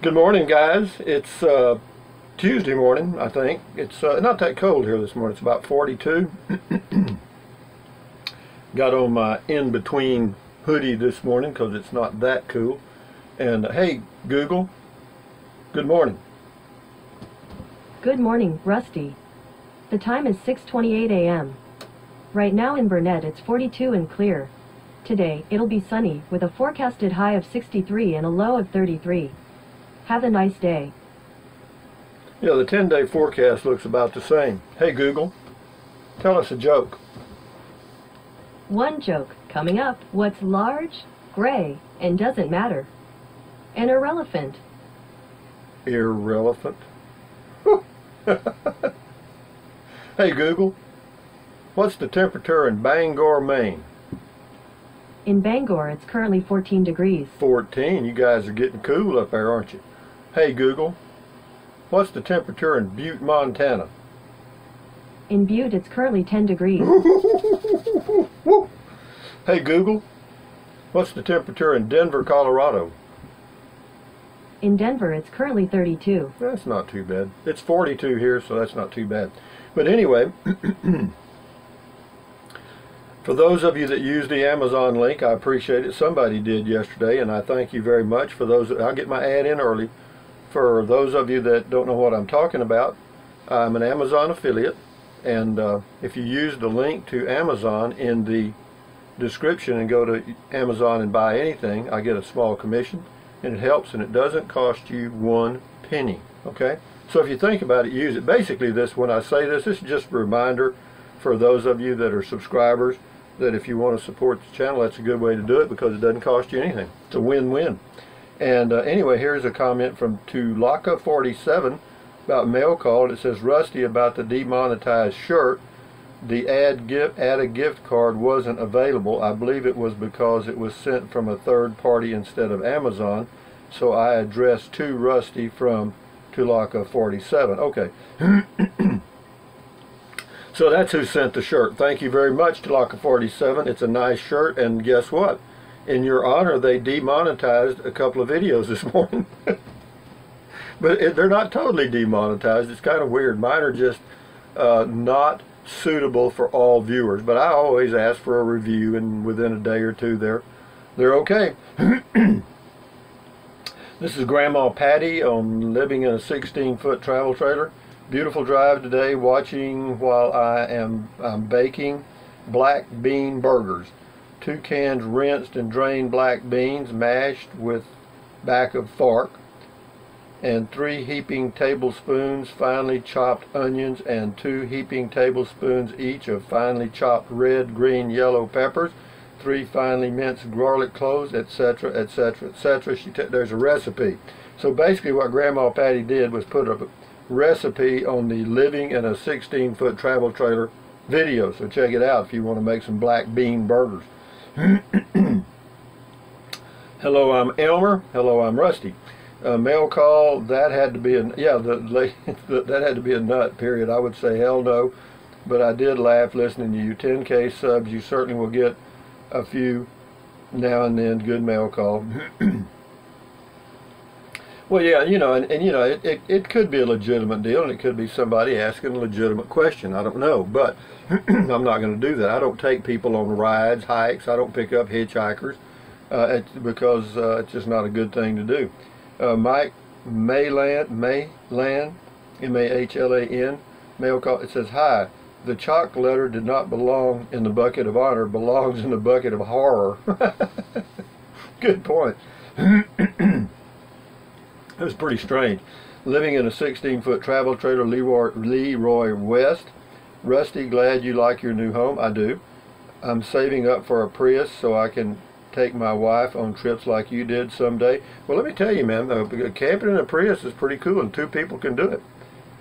Good morning, guys. It's Tuesday morning, I think. It's not that cold here this morning. It's about 42. Got on my in-between hoodie this morning because it's not that cool. And hey, Google, good morning. Good morning, Rusty. The time is 6:28 a.m. Right now in Burnett it's 42 and clear. Today, it'll be sunny, with a forecasted high of 63 and a low of 33. Have a nice day. Yeah, the 10-day forecast looks about the same. Hey, Google, tell us a joke. One joke coming up. What's large, gray, and doesn't matter? An irrelevant. Irrelevant. Hey, Google, what's the temperature in Bangor, Maine? In Bangor, it's currently 14 degrees. 14. You guys are getting cool up there, aren't you? Hey, Google, what's the temperature in Butte, Montana? In Butte, it's currently 10 degrees. Hey, Google, what's the temperature in Denver, Colorado? In Denver, it's currently 32. That's not too bad. It's 42 here, so that's not too bad. But anyway, for those of you that use the Amazon link, I appreciate it. Somebody did yesterday, and I thank you very much. For those, I'll get my ad in early. For those of you that don't know what I'm talking about, I'm an Amazon affiliate, and if you use the link to Amazon in the description and go to Amazon and buy anything, I get a small commission, and it helps, and it doesn't cost you 1 penny. Okay, so if you think about it, use it. Basically, when I say this is just a reminder for those of you that are subscribers that if you want to support the channel, that's a good way to do it because it doesn't cost you anything. It's a win-win. And anyway, here's a comment from Tulaka47 about mail call. It says, Rusty, about the demonetized shirt, the add a gift card wasn't available. I believe it was because it was sent from a third party instead of Amazon. So I addressed to Rusty from Tulaka47. Okay. So that's who sent the shirt. Thank you very much, Tulaka47. It's a nice shirt, and guess what? In your honor, they demonetized a couple of videos this morning. But they're not totally demonetized. It's kind of weird. Mine are just not suitable for all viewers. But I always ask for a review, and within a day or two, they're okay. This is Grandma Patty on living in a 16-foot travel trailer. Beautiful drive today, watching while I'm baking black bean burgers. 2 cans rinsed and drained black beans mashed with back of fork, and 3 heaping tablespoons finely chopped onions, and 2 heaping tablespoons each of finely chopped red, green, yellow peppers, 3 finely minced garlic cloves, etc., etc., etc. There's a recipe. So basically what Grandma Patty did was put a recipe on the living in a 16-foot travel trailer video. So check it out if you want to make some black bean burgers. Hello, I'm Elmer. Hello, I'm Rusty. Mail call, that had to be a, yeah, that had to be a nut, period. I would say hell no, but I did laugh listening to you. 10K subs, you certainly will get a few now and then. Good mail call. Well, yeah, you know, and you know, it could be a legitimate deal, and it could be somebody asking a legitimate question. I don't know, but I'm not going to do that. I don't take people on rides, hikes. I don't pick up hitchhikers because it's just not a good thing to do. Mike Maylan, M-A-H-L-A-N, mail call. It says, hi, the chalk letter did not belong in the bucket of honor, belongs in the bucket of horror. Good point. It was pretty strange. Living in a 16-foot travel trailer, Leroy West. Rusty, glad you like your new home. I do. I'm saving up for a Prius so I can take my wife on trips like you did someday. Well, let me tell you, man, camping in a Prius is pretty cool, and 2 people can do it.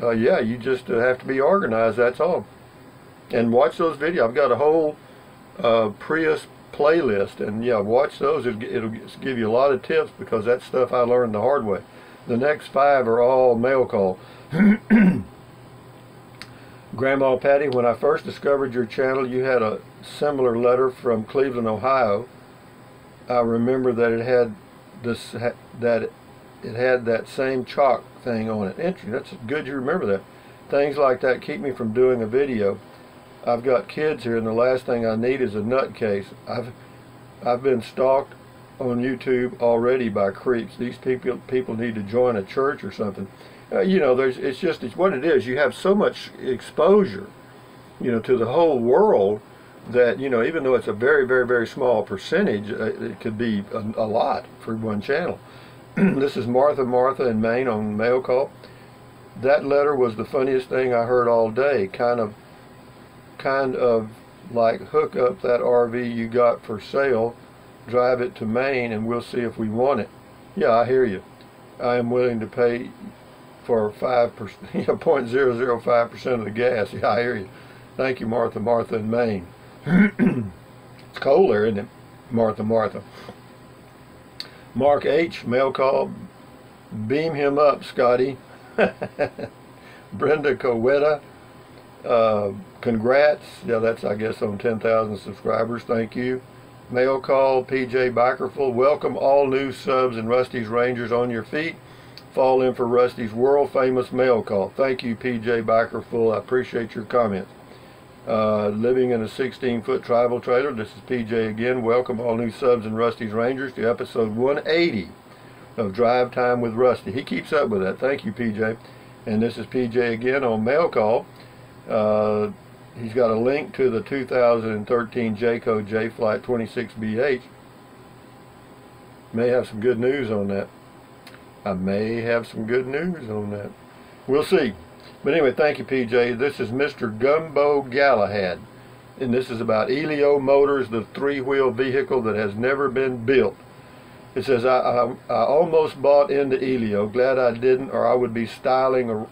Yeah, you just have to be organized, that's all. And watch those videos. I've got a whole Prius playlist, and yeah, watch those. It'll give you a lot of tips because that's stuff I learned the hard way. The next 5 are all mail call. Grandma Patty, when I first discovered your channel, you had a similar letter from Cleveland, Ohio. I remember that it had this, that it had that same chalk thing on it. Interesting. That's good you remember that. Things like that keep me from doing a video. I've got kids here, and the last thing I need is a nutcase. I've been stalked on YouTube already by creeps. These people need to join a church or something. You know, it's what it is. You have so much exposure, you know, to the whole world that, you know, even though it's a very, very, very small percentage, it could be a lot for one channel. This is Martha in Maine on Mail Call. That letter was the funniest thing I heard all day. Kind of like, hook up that RV you got for sale, drive it to Maine, and we'll see if we want it. Yeah, I hear you. I am willing to pay for 5%, 0.005% of the gas. Yeah, I hear you. Thank you, Martha in Maine. It's cold there, isn't it? Martha. Mark H, Mail Call. Beam him up, Scotty. Brenda Coweta. Congrats. Yeah, that's, I guess, on 10,000 subscribers. Thank you. Mail Call. PJ Bikerful. Welcome all new subs and Rusty's Rangers on your feet. Fall in for Rusty's world famous Mail Call. Thank you, PJ Bikerful. I appreciate your comments. Living in a 16-foot tribal trailer. This is PJ again. Welcome all new subs and Rusty's Rangers to episode 180 of Drive Time with Rusty. He keeps up with that. Thank you, PJ. And this is PJ again on Mail Call. He's got a link to the 2013 Jayco J-Flight 26BH. May have some good news on that. I may have some good news on that. We'll see. But anyway, thank you, PJ. This is Mr. Gumbo Galahad. And this is about Elio Motors, the three-wheel vehicle that has never been built. It says, I almost bought into Elio. Glad I didn't, or I would be styling and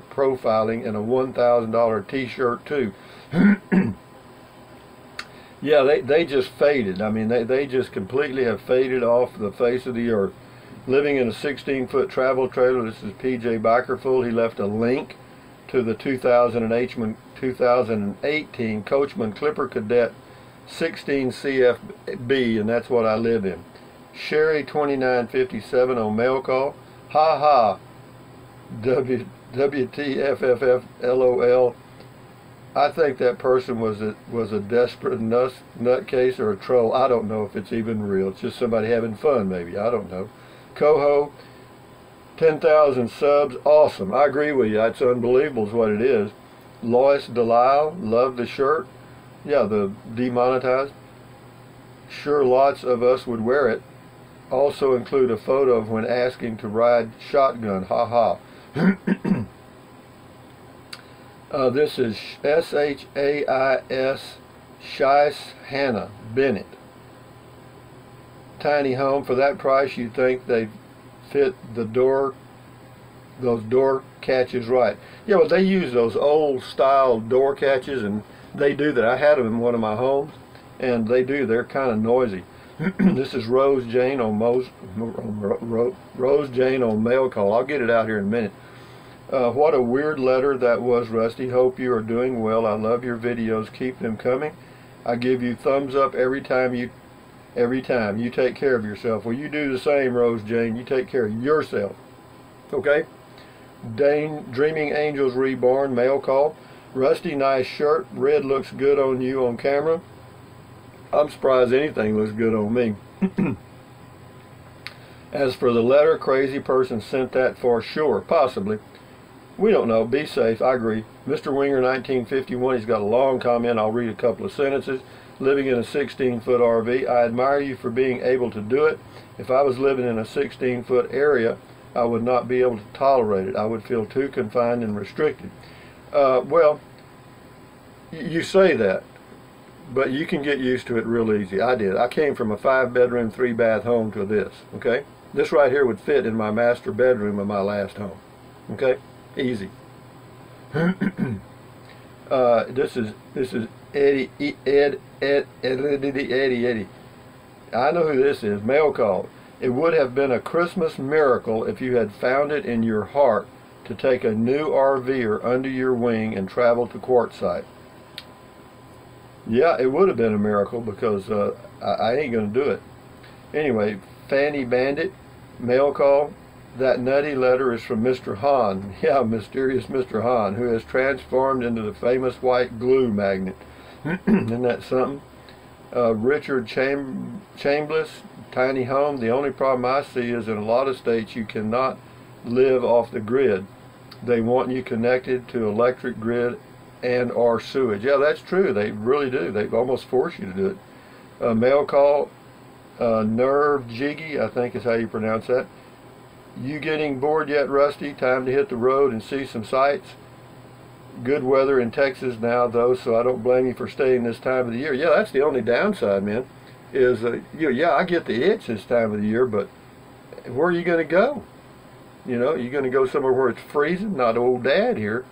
profiling in a $1,000 t-shirt too. Yeah, they just faded. I mean, they just completely have faded off the face of the earth. Living in a 16-foot travel trailer. This is PJ Bikerful. He left a link to the 2018 Coachman Clipper Cadet 16 CFB, and that's what I live in. Sherry 2957 on Mail Call. Ha ha. WTFFF LOL. I think that person was a desperate nutcase or a troll. I don't know if it's even real. It's just somebody having fun, maybe. I don't know. Coho, 10,000 subs. Awesome. I agree with you. It's unbelievable is what it is. Lois Delisle, love the shirt. Yeah, the demonetized. Sure, lots of us would wear it. Also include a photo of when asking to ride shotgun. Ha ha. This is SHAIS Shice Hannah Bennett. Tiny home. For that price, you'd think they fit the door, those door catches right. Yeah, well, they use those old style door catches, and they do that. I had them in one of my homes, and they do. They're kind of noisy. This is Rose Jane on Rose Jane on Mail Call. I'll get it out here in a minute. What a weird letter that was, Rusty. Hope you are doing well. I love your videos. Keep them coming. I give you thumbs up every time you take care of yourself. Well, you do the same, Rose Jane. You take care of yourself. Okay? Dane, Dreaming Angels Reborn, Mail Call. Rusty, nice shirt. Red looks good on you on camera. I'm surprised anything looks good on me. As for the letter, crazy person sent that for sure. Possibly. We don't know. Be safe. I agree. Mr. Winger 1951, he's got a long comment. I'll read a couple of sentences. Living in a 16-foot RV. I admire you for being able to do it. If I was living in a 16-foot area, I would not be able to tolerate it. I would feel too confined and restricted. Well, you say that, but you can get used to it real easy. I did. I came from a 5-bedroom, 3-bath home to this. Okay? This right here would fit in my master bedroom of my last home. Okay? Easy. This is Eddie. I know who this is. Mail Call. It would have been a Christmas miracle if you had found it in your heart to take a new RVer under your wing and travel to Quartzsite. Yeah, it would have been a miracle because I ain't going to do it. Anyway, Fanny Bandit. Mail call. That nutty letter is from Mr. Hahn. Yeah, mysterious Mr. Hahn, who has transformed into the famous white glue magnet. Isn't that something? Richard Chambliss, tiny home. The only problem I see is in a lot of states you cannot live off the grid. They want you connected to electric grid and or sewage. Yeah, that's true. They really do. They almost force you to do it. Mail call. Nerve Jiggy, I think is how you pronounce that. You getting bored yet, Rusty? Time to hit the road and see some sights. Good weather in Texas now, though, so I don't blame you for staying this time of the year. Yeah, that's the only downside, man, is, yeah, I get the itch this time of the year, but where are you going to go? You know, you're going to go somewhere where it's freezing? Not old dad here.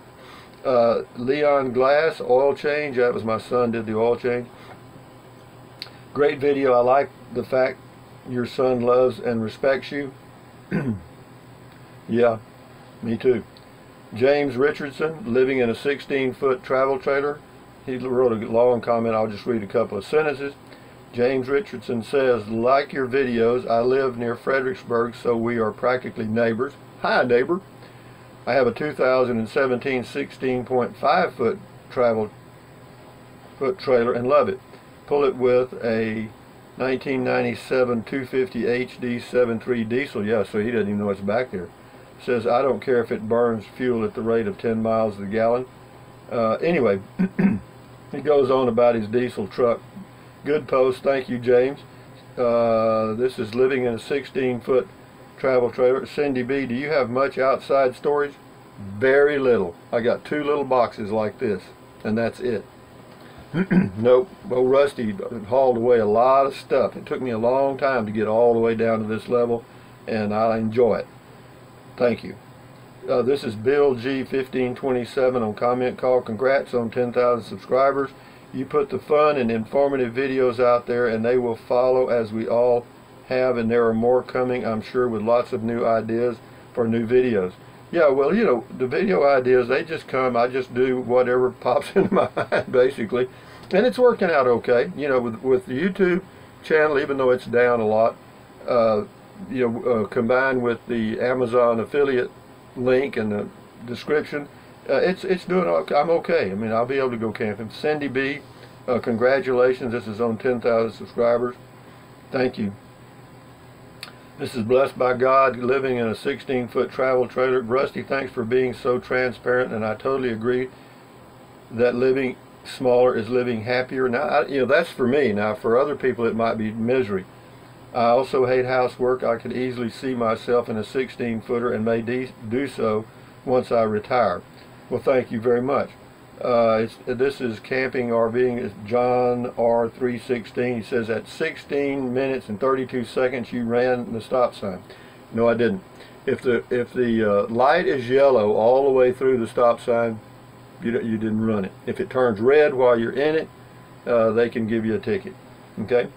Leon Glass, oil change. That was my son did the oil change. Great video. I like the fact your son loves and respects you. Yeah, me too. James Richardson, living in a 16-foot travel trailer. He wrote a long comment. I'll just read a couple of sentences. James Richardson says, like your videos, I live near Fredericksburg, so we are practically neighbors. Hi, neighbor. I have a 2017 16.5-foot travel trailer and love it. Pull it with a 1997 250 HD 7.3 diesel. Yeah, so he doesn't even know what's back there. Says, I don't care if it burns fuel at the rate of 10 miles a gallon. Anyway, he goes on about his diesel truck. Good post. Thank you, James. This is living in a 16-foot travel trailer. Cindy B, do you have much outside storage? Very little. I got 2 little boxes like this, and that's it. Nope. Well, Rusty hauled away a lot of stuff. It took me a long time to get all the way down to this level, and I enjoy it. Thank you. This is Bill G 1527 on comment call. Congrats on 10,000 subscribers. You put the fun and informative videos out there, and they will follow as we all have, and there are more coming, I'm sure, with lots of new ideas for new videos. Yeah, well, you know, the video ideas, they just come. I just do whatever pops into my mind, basically. And it's working out okay. You know, with the YouTube channel, even though it's down a lot, combined with the Amazon affiliate link and the description, it's doing okay. I'm okay. I mean, I'll be able to go camping. Cindy B, congratulations. This is on 10,000 subscribers. Thank you. This is Blessed by God, living in a 16-foot travel trailer. Rusty, thanks for being so transparent, and I totally agree that living smaller is living happier. Now, that's for me. Now, for other people, it might be misery. I also hate housework. I could easily see myself in a 16-footer and may do so once I retire. Well, thank you very much. This is Camping RVing. It's John R316. He says at 16 minutes and 32 seconds you ran the stop sign. No, I didn't. If the light is yellow all the way through the stop sign, you didn't run it. If it turns red while you're in it, they can give you a ticket. Okay?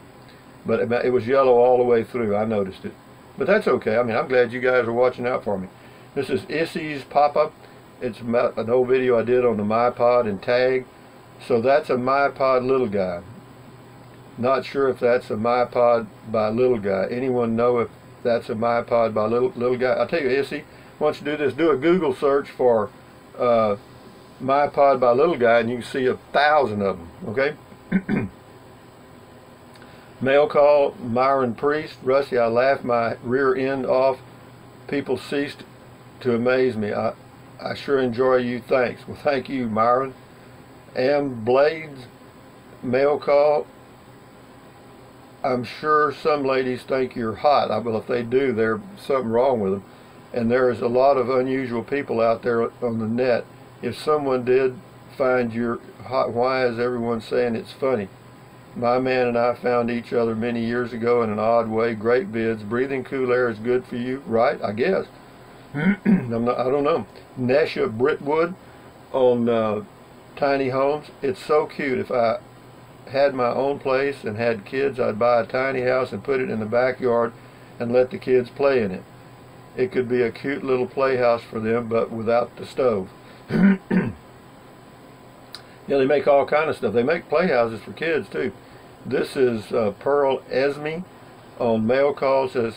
But it was yellow all the way through. I noticed it. But that's okay. I mean, I'm glad you guys are watching out for me. This is Issy's Pop-Up. It's an old video I did on the MyPod and Tag. So that's a MyPod Little Guy. Not sure if that's a MyPod by Little Guy. Anyone know if that's a MyPod by Little Guy? I'll tell you, Issy, why don't you do this? Do a Google search for MyPod by Little Guy, and you can see 1,000 of them. Okay? Mail call, Myron Priest. Rusty, I laughed my rear end off. People ceased to amaze me. I sure enjoy you. Thanks. Well, thank you, Myron. Am Blades, mail call. I'm sure some ladies think you're hot. Well, if they do, there's something wrong with them. And there is a lot of unusual people out there on the net. If someone did find you're hot, why is everyone saying it's funny? My man and I found each other many years ago in an odd way. Great vids. Breathing cool air is good for you, right? I guess. I don't know. Nesha Britwood on tiny homes. It's so cute. If I had my own place and had kids, I'd buy a tiny house and put it in the backyard and let the kids play in it. It could be a cute little playhouse for them, but without the stove. Yeah, they make all kind of stuff. They make playhouses for kids too. This is Pearl Esme on mail call. Says,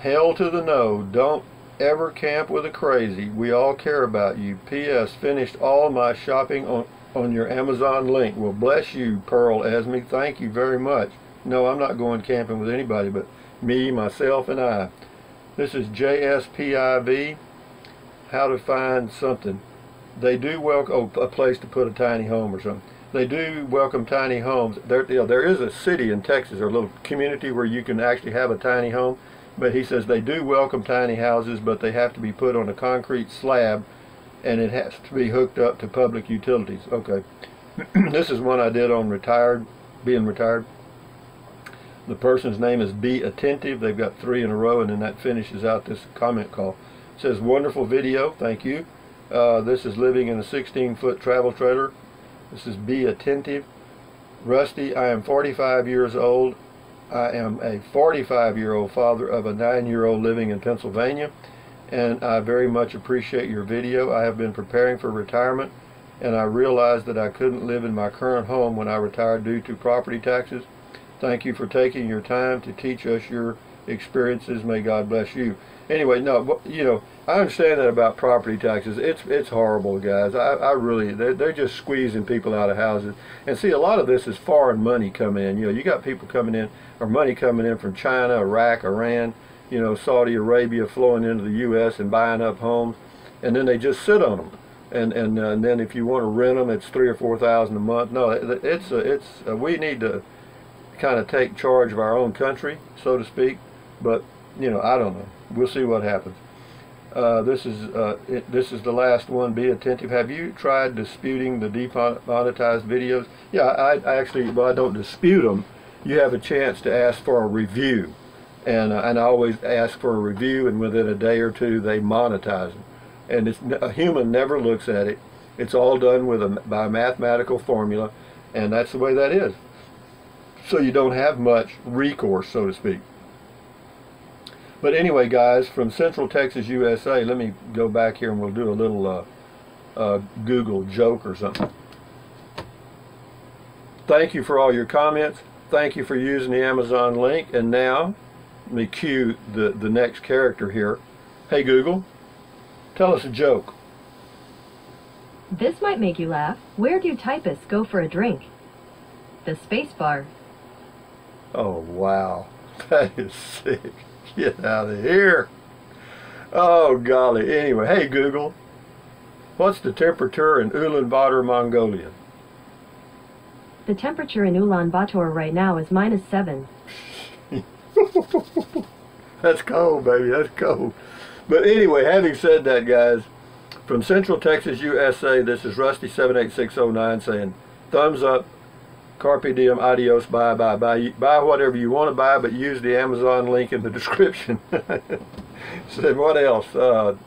Hell to the no. Don't ever camp with a crazy. We all care about you. P.S. Finished all my shopping on your Amazon link. Well, bless you, Pearl Esme. Thank you very much. No, I'm not going camping with anybody but me, myself, and I. This is JSPIV. How to find something. They do welcome a place to put a tiny home or something. They do welcome tiny homes. There is a city in Texas, or a little community where you can actually have a tiny home. But he says they do welcome tiny houses, but they have to be put on a concrete slab, and it has to be hooked up to public utilities. Okay. This is one I did on being retired. The person's name is Be Attentive. They've got 3 in a row, and then that finishes out this comment call. It says, wonderful video. Thank you. This is living in a 16-foot travel trailer. This is Be Attentive. Rusty, I am 45 years old. I am a 45-year-old father of a 9-year-old living in Pennsylvania, and I very much appreciate your video. I have been preparing for retirement, and I realized that I couldn't live in my current home when I retired due to property taxes. Thank you for taking your time to teach us your experiences. May God bless you. Anyway, no, you know, I understand that about property taxes. It's horrible, guys. I really, they're just squeezing people out of houses. And see, a lot of this is foreign money coming in. You know, you got people coming in, or money coming in from China, Iraq, Iran, you know, Saudi Arabia, flowing into the U.S. and buying up homes, and then they just sit on them. And then if you want to rent them, it's $3,000 or $4,000 a month. No, we need to kind of take charge of our own country, so to speak. But you know, I don't know. We'll see what happens. This is the last one. Be attentive. Have you tried disputing the demonetized videos? Yeah, I actually, well, I don't dispute them. You have a chance to ask for a review, and I always ask for a review, and within a day or two they monetize them. And a human never looks at it. It's all done by a mathematical formula, and that's the way that is. So you don't have much recourse, so to speak. But anyway, guys, from Central Texas, USA, let me go back here and we'll do a little Google joke or something. Thank you for all your comments. Thank you for using the Amazon link. And now, let me cue the next character here. Hey, Google, tell us a joke. This might make you laugh. Where do typists go for a drink? The space bar. Oh, wow. That is sick. Get out of here. Oh, golly. Anyway, hey, Google, what's the temperature in Ulaanbaatar, Mongolia? The temperature in Ulaanbaatar right now is -7. That's cold, baby. That's cold. But anyway, having said that, guys, from Central Texas, USA, this is Rusty78609 saying, thumbs up. Carpe diem, adios, bye, bye, bye. Buy whatever you want to buy, but use the Amazon link in the description. So what else?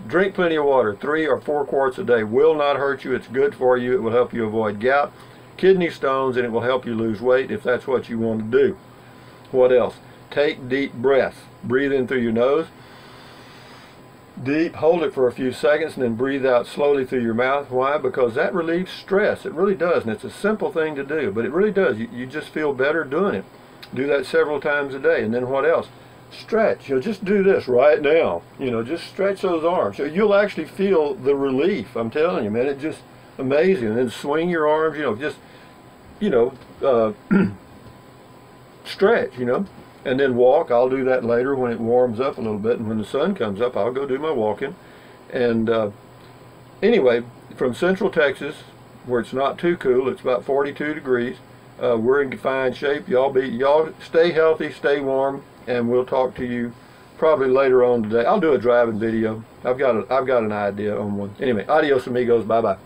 Drink plenty of water. 3 or 4 quarts a day will not hurt you. It's good for you. It will help you avoid gout, kidney stones, and it will help you lose weight if that's what you want to do. What else? Take deep breaths. Breathe in through your nose. Deep, hold it for a few seconds, and then breathe out slowly through your mouth. Why? Because that relieves stress. It really does, and it's a simple thing to do, but it really does. You just feel better doing it. Do that several times a day. And then what else? Stretch. You know, just do this right now. You know, just stretch those arms. You'll actually feel the relief. I'm telling you, man. It's just amazing. And then swing your arms. You know, just, you know, stretch. You know. And then walk. I'll do that later when it warms up a little bit, and when the sun comes up, I'll go do my walking. And anyway, from Central Texas, where it's not too cool, it's about 42 degrees. We're in fine shape. Y'all stay healthy, stay warm, and we'll talk to you probably later on today. I'll do a driving video. I've got an idea on one. Anyway, adios amigos. Bye bye.